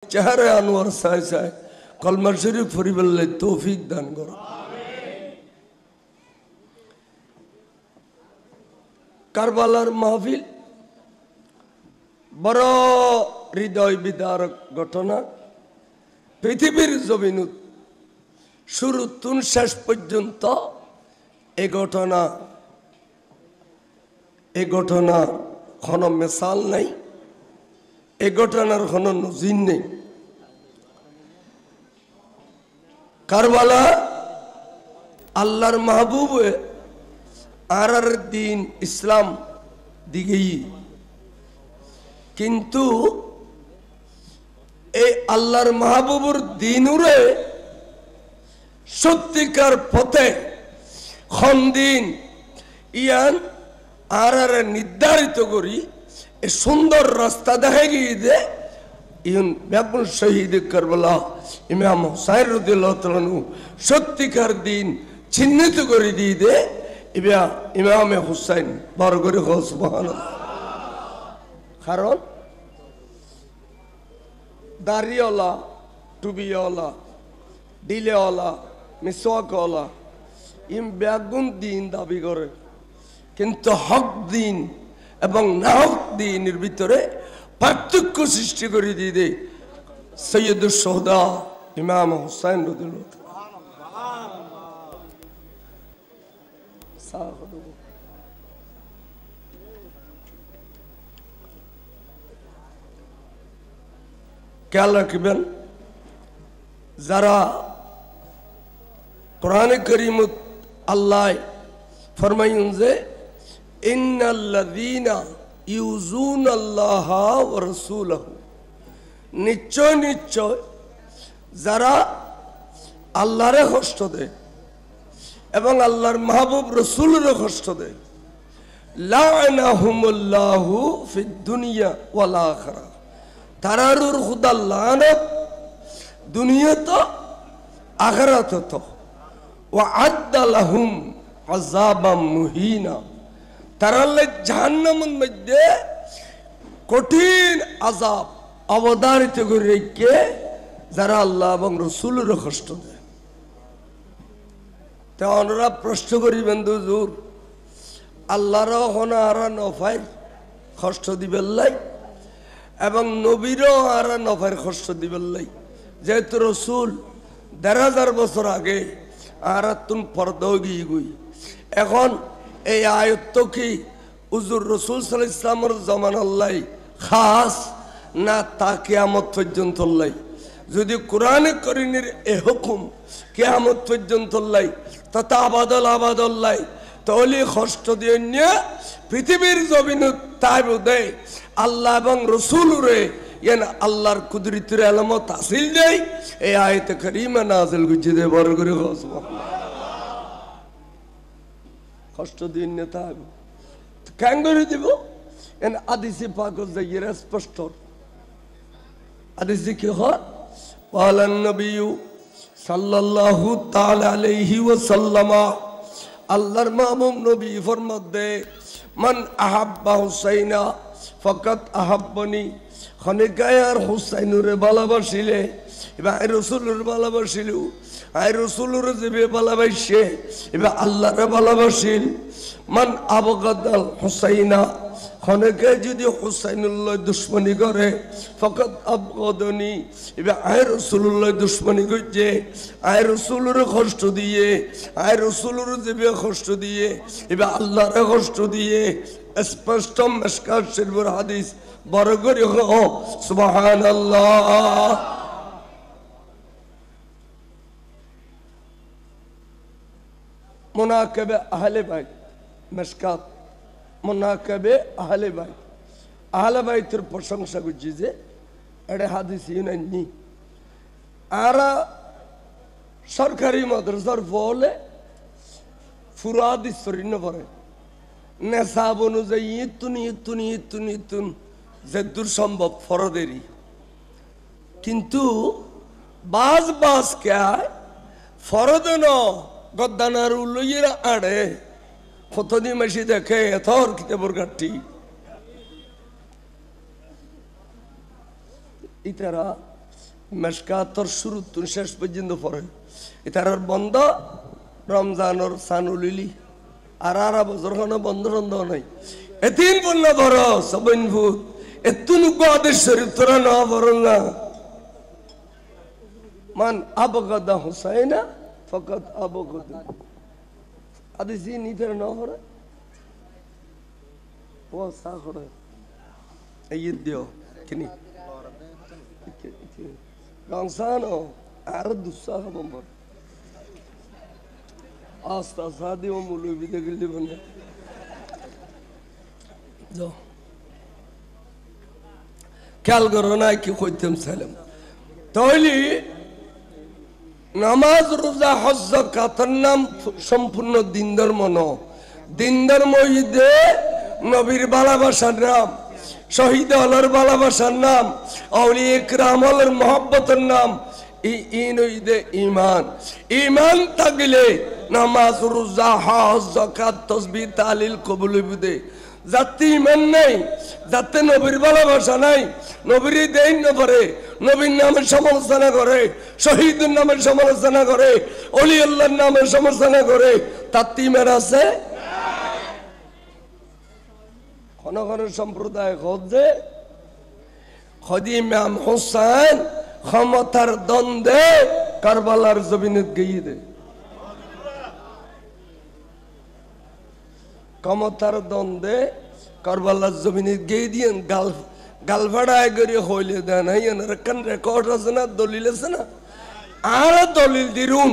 চেহারা আনোয়ার সায় সায় কলমা শরীফ পড়িবেলে তৌফিক দান করো। কারবালার মাহফিল বড় হৃদয় বিদারক ঘটনা। পৃথিবীর জমিনত শুরু তুন শেষ পর্যন্ত এই ঘটনা কোনো মেসাল নাই, এই ঘটনার কোনো নজির নেই। কারবালা আল্লাহর মাহবুব আর দিন ইসলাম দিকেই, কিন্তু এই আল্লাহর মাহবুবুর দিনুরে সত্যিকার পথে খন দিন ইয়ান আর নির্ধারিত করি এই সুন্দর রাস্তা দেখা গিয়ে দে ইউন ব্যাকুল শহীদ কারবালা ইমাম হুসাইন রাদিয়াল্লাহু তাআলা সত্যিকার দিন চিহ্নিত করে দিয়ে দে ইমামে হুসাইন বড় করে সুবহানাল্লাহ। কারণ দাড়িওয়ালা, টুবিওয়ালা, ডিলেওয়ালা, মিসওয়াকওয়ালা ইম ব্যাগুন দিন দাবি করে, কিন্তু হক দিন এবং না হক দিনের ভিতরে পার্থক্য সৃষ্টি করে দিয়ে দেয় সৈয়দুল শুহাদা ইমাম হুসাইন রাদিয়াল্লাহু তাআলা। খেয়াল রাখবেন, যারা কোরআনে কারীমত আল্লাহ ফরমাইন যে ইন্নাল্লাযীনা ইউযুনাল্লাহা ওয়া রাসূলাহু, নিশ্চয় নিশ্চয় যারা আল্লাহরে কষ্ট দেয় এবং আল্লাহর মাহবুব রাসূলের কষ্ট দেয়, লাআনাহুমুল্লাহু ফিদ দুনিয়া ওয়াল আখিরা, তারারুর খুদা লানত দুনিয়াতে আখিরাতে, ওয়া আদ্দা লাহুম আযাবাম মুহিনা, তারালে জাহান্নামের মধ্যে কঠিন আযাব অবধারিত করে রেখে যারা আল্লাহ এবং রাসূলের কষ্ট দেয়। তা ওনারা প্রশ্ন করিবেন হুজুর, আল্লাহর হনারা নফাই কষ্ট দিবেন লাই এবং নবীরও আর নফার কষ্ট দিবেন লাই, যেহেতু রাসূল ১,৫০০ বছর আগে আর তুন পর্দাও গিয়ে গই, এখন এই আয়াত কি হুজুর রাসূল সাল্লাল্লাহু আলাইহি ওয়াসাল্লামের জামানাল্লাই খাস না তা কিয়ামত পর্যন্ত লাই? যদি কোরআনে কারীমের এ হুকুম কিয়ামত পর্যন্ত লাই তথা আবাদল্লাই, তাহলে কষ্ট দিয়ে নিয়ে পৃথিবীর জমিনে তাই বোধে আল্লাহ এবং রসুলরে ইয়ান আল্লাহর কুদরতের আলামত হাসিল দেয়। এই আয়াতে কারীমা নাযিল হইছে দে বড় করে কষ্ট দিয়ে নিয়ে তাই কেন করে দিব? এন হাদিসে পাক যাইয়ের স্পষ্ট হাদিসে কি হয়, ওয়ালান নবী সাল্লাল্লাহু তাআলা আলাইহি ওয়াসাল্লাম, আল্লাহর মাহবুব নবী ফরমাত দে, মান আহাব্বা হুসাইনা ফাকাত আহাব্বানি, খনিকায় আর হুসাইনুরে ভালোবাসিলে এবার রাসূলের ভালোবাসিল, আই রাসূলের যে ভালোবাসে এবার আল্লাহরে ভালোবাসিল। মান আবগাদাল হুসাইনা, খনিকায় যদি হুসাইনুল্লাহ দুশমনি করে ফাকাত আবগাদানি, এবার আই রাসূলুল্লাহ দুশমনি করছে, আই রাসূলের কষ্ট দিয়ে, আই রাসূলের যে কষ্ট দিয়ে এবার আল্লাহরে কষ্ট দিয়ে। স্পষ্ট মিশকাত শরীফের হাদিস, বড় করে সুবহানাল্লাহ। মুনাকাবে আহলে বাইত, মিশকাত মুনাকাবে আহলে বাইত, আহলে বাইতের প্রশংসা করছি যে এটা হাদিস ইউনানি আর সরকারি মাদ্রাসার ফলে পুরা হাদিস শরীফ পড়ে নেশাব অনুযায়ী ইতুন যেদূর সম্ভব ফরদেরই, কিন্তু বাজ কে ফরদ গদ্দানার উল্লইয়েরা আড়ে কতদিন মাসি দেখে এথর কিতাবর কাটি ইতারা মেশকাতর শুরু তুন শেষ পর্যন্ত পড়ে এটার বন্ধ রমজানর সানুলিলি আর বছর কোনো বন্ধ বন্ধ নাই এতিন বলল বড় সবইন ভূত এতুন আদেশ শরীফ তোরা না বড় না মান আবগাদা হুসাইনা ফকত আবগাদা আদিসি নিতের না হরে ও সা করে এই দিও কিনি রংসানো আর দুঃসাহ বম্বর আস্তা সাদি ও মুলুবি দেখলি বনে যাও খেয়াল করো না কি কইতাম সালাম তাহলে নামাজ রোজা হজ যাকাতের নাম সম্পূর্ণ দিন ধর্ম ন দিন ধর্ম ঈদে নবীর ভালোবাসার নাম শহীদ হলের ভালোবাসার নাম আউলিয়া ইকরাম হলের মহব্বতের নাম ঈদে ঈমান ঈমান থাকলে নামাজ রোজা হজ যাকাত তাসবিহ তাহলিল কবুল হইবে যাতে ঈমান নাই যাতে নবীর ভালোবাসা নাই নবীর দেন না পারে নবীর নামের সমালোচনা করে শহীদের নামের সমালোচনা করে ওলি আল্লাহর নামের সমালোচনা করে তার ঈমান আছে কোন কোন সম্প্রদায় খোঁজে খদি ইমাম হোসেন ক্ষমতার দ্বন্দ্বে কারবালার জমিনে গিয়ে দে ক্ষমতার দ্বন্দ্বে কারবালার জমিনে গিয়ে দিয়ে গালভাড়ায় করে হইলে দেন এখান রেকর্ড আছে না দলিল আছে না আর দলিল দিরুন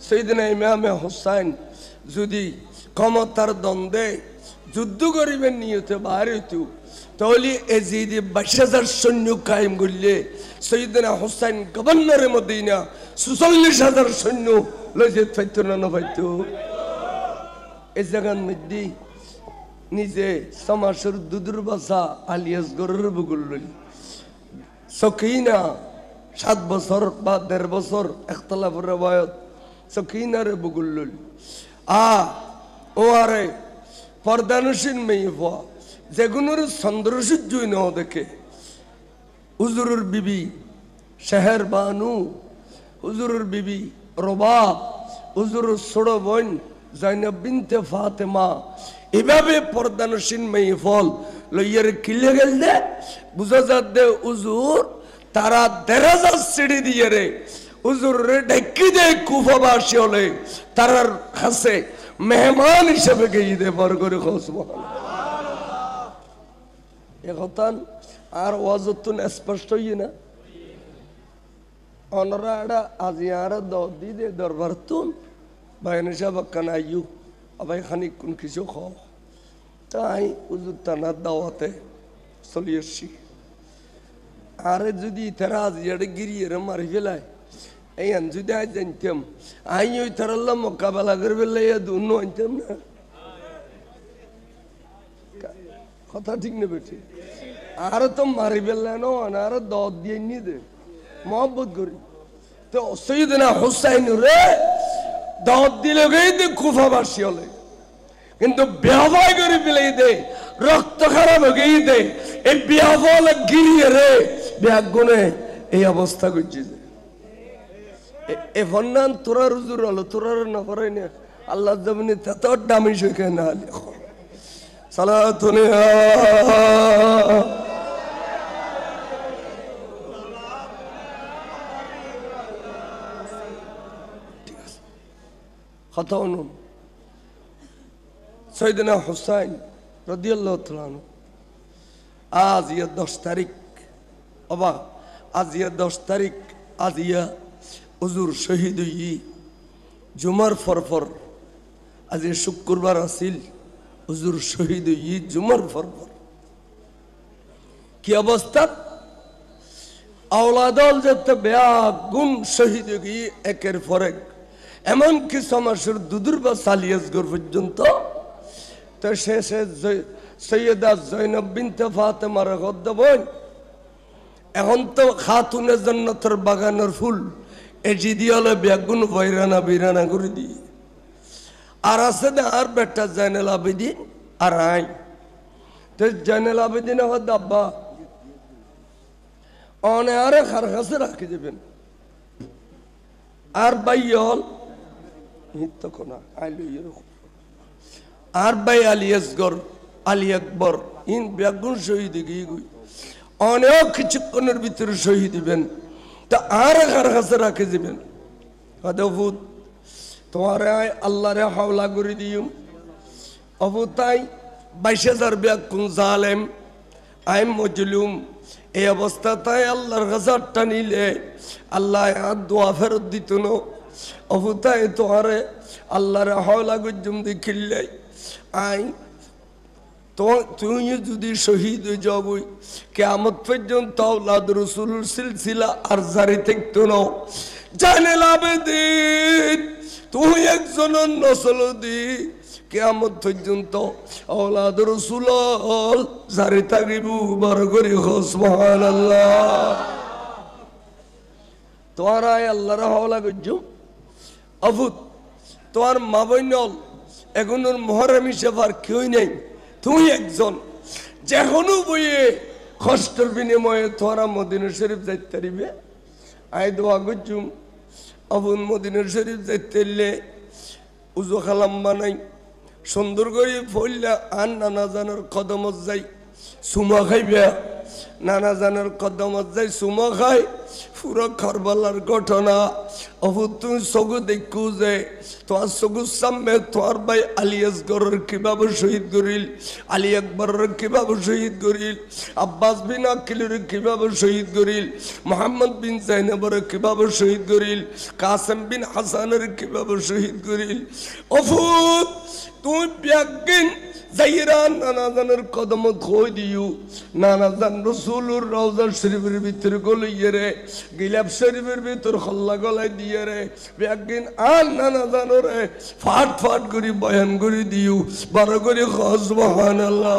সেইদিন ইমামে হোসেন যদি ক্ষমতার দ্বন্দ্বে যুদ্ধ করিবেন নিয়তে বাইরে হইতো তাহলে এজিদে 22,000 সৈন্য কায়েম করলে সৈয়দনা হোসেন গভর্নরের মদিনা 46,000 সৈন্য লইতে পাইতো না পাইতো এই জায়গার মধ্যে নিজে সমাসের দুদুর বাসা আলিয়াস গরের বুগুল লইল সকিনা 7 বছর বা 1.5 বছর একতলাফের রবায়ত সকিনারে বুগুল লইল ও আরে পর্দানুসীন মেয়ে হওয়া যেগুলোর চন্দ্র সূর্যই ন দেখে হুজুরের বিবি শেহের বানু হুজুরের বিবি রবাব হুজুরের ছোট বোন জাইনাব বিনতে ফাতেমা এভাবে পর্দানুসীন মেয়ে ফল লইয়ার কিলে গেল দে বুঝা যাত দে হুজুর তারা 1,000 সিঁড়ি দিয়ে রে হুজুর রে ঢেকি দে কুফাবাসী হলে তারার কাছে মেহমান হিসেবে গিয়ে দে বর করে এখন আর ওয়াজতুন স্পষ্ট হইয়ে না অনরা এটা আজি আর দি দে দরবার তুন বাইন সাহেব কান আইয়ু আবাই খানিক কোন কিছু খাও তাই হুজুর তানার দাওয়াতে চলি আসছি আরে যদি তারা আজি এটা গিরিয়ে মারি ফেলায় এই যদি আজ জানতাম আই ওই তারাল্লা মোকাবেলা করবে অন্য আনতাম না কথা ঠিক নেবে ঠিক আর তো মারি ফেললেন আর দর দিয়ে নিয়ে দে মহব্বত করি তো সৈয়দনা হোসাইন রে দর দিলে গেই দে কুফাবাসী হলে কিন্তু বেহবাই করে ফেলেই দে রক্ত খারাপ হয়ে দে এই বেহবলে গিরিয়ে রে ব্যাগুনে এই অবস্থা করছে এ ফন্নান তোরা রুজুর হলো তোরা না করাই না আল্লাহ জমিনে তত দামি শেখে না সালাতুন কথা অনুন সৈয়দনা হুসাইন রাদিয়াল্লাহু তাআলা আজ 10 তারিখ অবা আজ 10 তারিখ আজ হুজুর শহীদ হই জুমার ফরফর আজ শুক্রবার আসিল হুজুর শহীদ হই জুমার ফরফর কি অবস্থা আওলাদল যেতে বেগুন শহীদ হই একের পর এক এমনকি সমাসের দুদুর বা সালিয়াসগড় পর্যন্ত তো শেষে সৈয়দা জৈনব বিনতে ফাতেমার গদ্দ বোন এখন তো খাতুনে জান্নাতের বাগানের ফুল এজি দিয়ালে বেগুন বৈরানা বিরানা করে দি আর আছে না আর বেটা জাইনাল আবেদিন আর আই তো জাইনাল আবেদিন হদ আব্বা অনে আরে খার কাছে রাখে যাবেন আর ভাই হল হিত্তকোনা আইলো এরকম আর ভাই আলী আসগর আলী আকবর ইন বেগুন শহীদ গিয়ে গুই অনেক কিছুক্ষণের ভিতরে শহীদ দিবেন তা আর কার কাছে রাখে যাবেন অদ্ভুত তোমার আল্লাহরে হাওলা করে দিও অবতাই 22,000 বেগুন জালেম আই মজলুম এই অবস্থায় আল্লাহর কাছে নিলে আল্লাহ আর দোয়া ফেরত দিত না অবতায় তোমারে আল্লাহরে হাওলা গজ্জুম দেখিলে আই তুই যদি শহীদ হয়ে যাবই কিয়ামত পর্যন্ত আওলাদ রাসূলুর সিলসিলা আর জারি থাকতো না জানেল আবেদিন তুই একজন নসল দি কিয়ামত পর্যন্ত আওলাদ রাসূল জারি থাকিব বার করি সুবহানাল্লাহ তোরা আল্লাহর হাওলা গজ্জুম আবুদ তোর মা বইনল এগুলোর মুহররম হিসেবে আর কেউ নেই তুই একজন যেকোনো বইয়ে কষ্টের বিনিময়ে তোরা মদিনা শরীফ যাইতে পারিবে আই দোয়া করছুম আবুন মদিনা শরীফ যাইতে উজু খালাম বানাই সুন্দর করে ফইলা আর নানা জানার কদমত যাই সুমা খাইবে নানা জানার কদমত যাই সুমা খাই পুরো কারবালার ঘটনা অবু তুই চকু দেখু যে তোমার চকুর সামনে তোমার ভাই আলী আসগরের কিভাবে শহীদ করিল আলী আকবরের কিভাবে শহীদ করিল আব্বাস বিন আকিলের কিভাবে শহীদ করিল মোহাম্মদ বিন জাইনাবের কিভাবে শহীদ করিল কাসেম বিন হাসানের কিভাবে শহীদ করিল অফুত তুই ব্যাগিন যাইরা নানা জানের কদমত খই দিও নানা জান রাসূলুর রওজা শরীফের ভিতরে গলাইয়ে রে গিলাফ শরীফের ভিতর খল্লা গলাই দিয়ে রে ব্যাগিন আর নানা জানরে ফাট ফাট করে বয়ান করে দিও বড় করে সুবহানাল্লাহ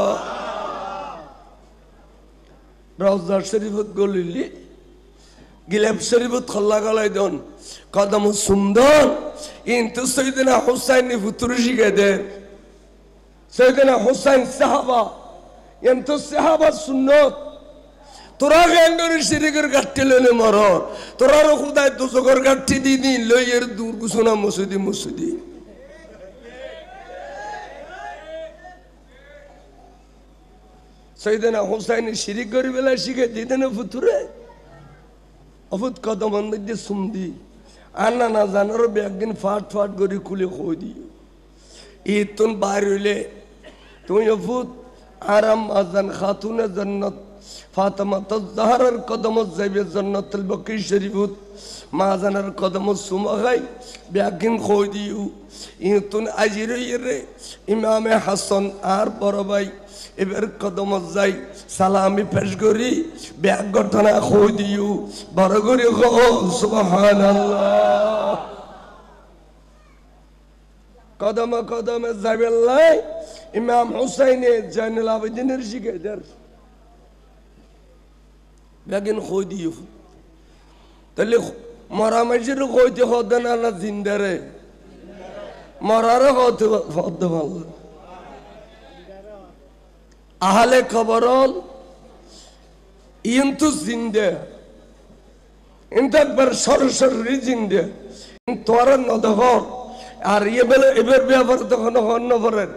রওজা শরীফত গলিলি গিলাফ শরীফত খল্লা গলাই দন কদম সুন্দর কিন্তু সাইয়েদনা হুসাইন ফুতুর শিখে দেন সাইয়েদনা হুসাইন সাহাবা এন্ত সাহাবা সুন্নত তোরা গেন্ডরে শিরিকের গাঠটি লইলে মর তোরা খুদায় দুজকের গাঠটি দিদি লইয়ের দূর গুছনা মসজিদি মসজিদি সাইয়েদনা হুসাইন শিরিক করি বেলা শিখে দিতেন ফুতুরে অফুত কদম মধ্যে সুমদি আন্না না জানার একদিন ফাট ফাট করে খুলে খই দিও ঈদ তুন বাইর হইলে তুমি অফুত আরাম আজান খাতুনে জান্নাত ফাতেমা তাজহারার কদমত যাইবে জান্নাতুল বাকি শরীফত মা জানার কদমত সুমা খাই একদিন খই দিও ঈদ তুন আজির রে ইমামে হাসান আর বড় ভাই এবার কদমত যাই সালামি পেশ করি ব্যাগ ঘটনা খই দিও বড় করে সুবহানাল্লাহ কদমে কদমে যাবেলাই ইমাম হুসাইনে জাইনুল আবেদিনের শিখাইদার ব্যাগিন খই দিও তাহলে মরা মাইজের কইতে হদে না জিন্দারে মরারে হতে হদে ভালো আহলে কবরল ইন্তু জিন্দে ইন্তু একবার সরাসরি জিন্দে তোর নদহর আর এবার ব্যাপার তখন হন্য পরের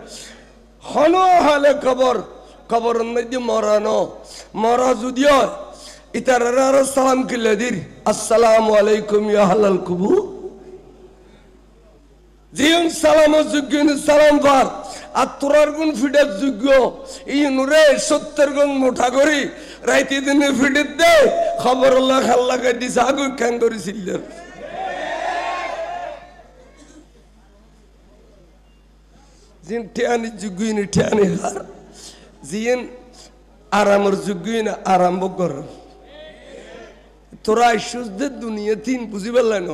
হন আহলে কবর কবর মধ্যে মরানো মরা যদিও ইতার আরো সালাম কিলে দির আসসালামু আলাইকুম ইয়া আহলাল কুবুর জিয়ন সালাম যোগ্য সালাম পার আর তোরার গুণ ফিডের যোগ্য এই নুরে 70 গুণ মোটা করি রাইতে দিনে ফিডে দে খবর আল্লাহ খাল্লাকে দিছে আগু ক্যাং করেছিল জিন টিয়ানি যোগ্য নি টিয়ানি হার জিন আরামের যোগ্য না আরাম্ভ কর তোরা সুস্থ দুনিয়া তিন বুঝি পেলাই ন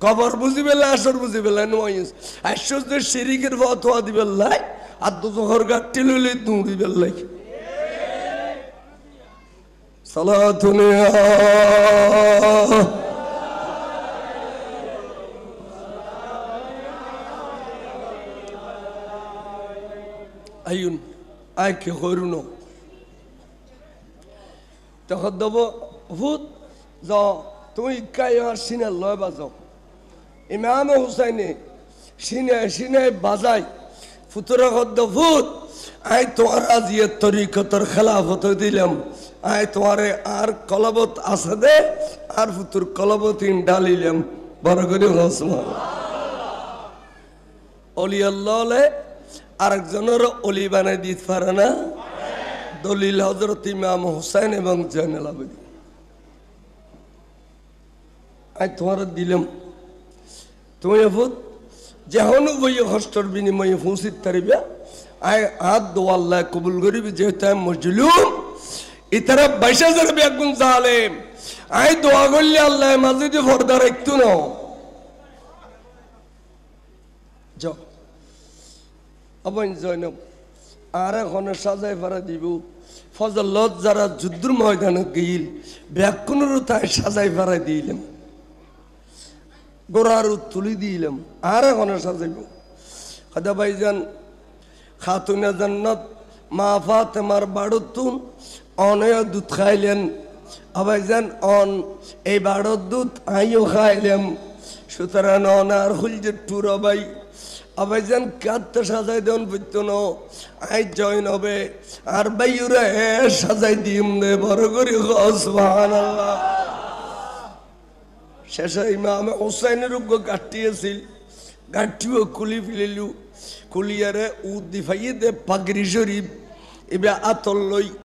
কবর বুঝি পেলাই আসর বুঝি পেলাই নয়স আশ্বস্ত শিরিকের ফতোয়া দিবে লাই আর দুজোহর গাঠটি লইলে দৌড়ি বেলাই সালাতুন আইন আয় কে করুন তখন দেব ভূত য তুমি ইকাই আর সিনে লয় বাজাও ইমাম হুসাইনে সিনে সিনে বাজাই ফুতুরা কদ্দ ভূত আই তোমার আজিয়ে তরিকতর খেলাফত দিলাম আই তোমারে আর কলবত আছে দে আর ফুতুর কলবত ইন ডালিলাম বড় করে হসমা অলি আল্লাহ আরেকজনের অলি বানাই দিতে পারে না দলিল হযরত ইমাম হুসাইন এবং জয়নুল আবেদিন আই তোমার দিলাম তুমি ভূত যেহনু বই কষ্টর বিনিময়ে পৌঁছিত পারিবা আই হাত দো আল্লাহ কবুল করিবি যেহেতু আমি মজলুম ইতারা 22,000 বেগুন জালেম আই দোয়া করলে আল্লাহ মাঝে পর্দা রাখতো না যাও আবাইন জয়নব আর এখন সাজাই ফারা দিব ফজলত যারা যুদ্ধের ময়দানে গিল ব্যাকুনেরও তাই সাজাই ফারা দিলাম গোড়ারও তুলি দিলাম আর এখন সাজাইব খাদা ভাইজান খাতুনে জান্নাত মা ফাতেমার বাড়তুন অনেক দুধ খাইলেন আবাইজান অন এই বাড়র দুধ আইও খাইলাম সুতরাং অনার হুলজে টুর আবাই আবাইজান কাঁদতে সাজাই দেন বুঝতো না আই জয়েন হবে আর বাইরে সাজাই দিম দে বড় করে সুবহানাল্লাহ শেষে ইমাম হুসাইনের গাঠিয়েছিল গাঠিও খুলি ফেলিলু কুলিয়ারে উদ্দি ফাইয়ে দে পাগড়ি শরীফ এবার আতল লই